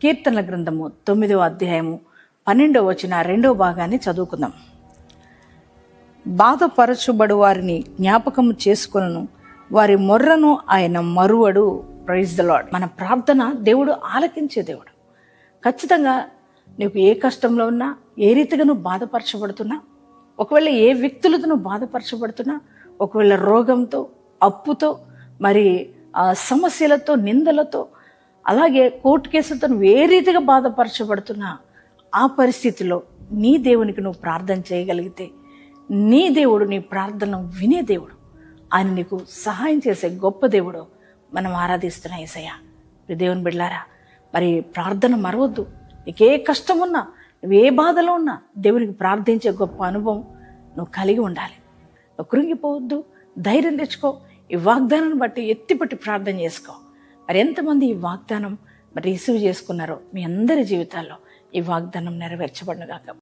కీర్తనల గ్రంథము 9వ అధ్యాయము 12వ వచనం 2వ భాగాన్ని చదువుకుందాం. బాధపరచుబడు వారిని జ్ఞాపకము చేసుకొనును, వారి మొర్రను ఆయన మరువడు. Praise the lord. మన ప్రార్థన దేవుడు ఆలకించే దేవుడు. ఖచ్చితంగా నీకు ఏ కష్టంలో ఉన్నా, ఏ రీతిగా నువ్వు బాధపరచబడుతున్నా, ఒకవేళ ఏ వ్యక్తులతో నువ్వు బాధపరచబడుతున్నా, ఒకవేళ రోగంతో, అప్పుతో, మరి సమస్యలతో, నిందలతో, అలాగే కోర్టు కేసులతో నువ్వు ఏ రీతిగా బాధపరచబడుతున్నా, ఆ పరిస్థితిలో నీ దేవునికి నువ్వు ప్రార్థన చేయగలిగితే నీ దేవుడు నీ ప్రార్థనను వినే దేవుడు. ఆయన నీకు సహాయం చేసే గొప్ప దేవుడు మనం ఆరాధిస్తున్న యేసయ్య. దేవుని బిడ్డలారా, మరి ప్రార్థన మరవద్దు. నీకు ఏ కష్టం ఉన్నా, నువ్వు ఏ బాధలో ఉన్నా దేవునికి ప్రార్థించే గొప్ప అనుభవం నువ్వు కలిగి ఉండాలి. నువ్వు కృంగిపోవద్దు, ధైర్యం తెచ్చుకో. ఈ వాగ్దానాన్ని బట్టి ఎత్తిపట్టి ప్రార్థన చేసుకో. మరి ఎంతమంది ఈ వాగ్దానం రిసీవ్ చేసుకున్నారో మీ అందరి జీవితాల్లో ఈ వాగ్దానం నెరవేర్చబడును గాక.